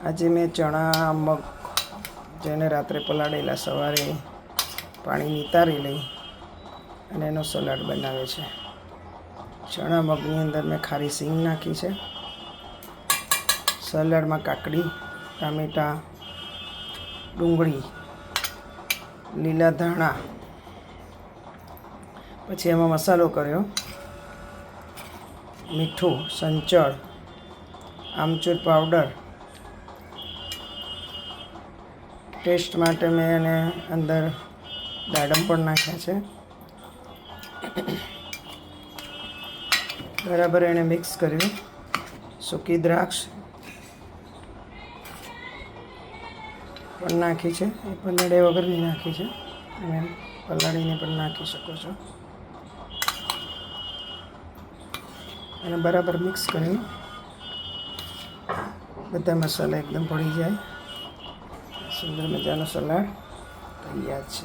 આજે મેં ચણા મગ જેને રાત્રે પલાળેલા સવારે પાણી નિતારી લઈ અને એનો સલાડ બનાવે છે. ચણા મગની અંદર મેં ખારી સિંગ નાખી છે. સલાડમાં કાકડી, ટામેટાં, ડુંગળી, લીલા ધાણા, પછી એમાં મસાલો કર્યો, મીઠું, સંચળ, આમચૂર પાવડર, ટેસ્ટ માટે મેં એને અંદર દાડમ પણ નાખ્યા છે. બરાબર એને મિક્સ કર્યું. સૂકી દ્રાક્ષ પણ નાખી છે, એ પલાળે વગરની નાખી છે, અને પલાળીને પણ નાખી શકો છો. અને બરાબર મિક્સ કરી બધા મસાલા એકદમ ભળી જાય. સુંદર મજાનો સલાડ તૈયાર છે.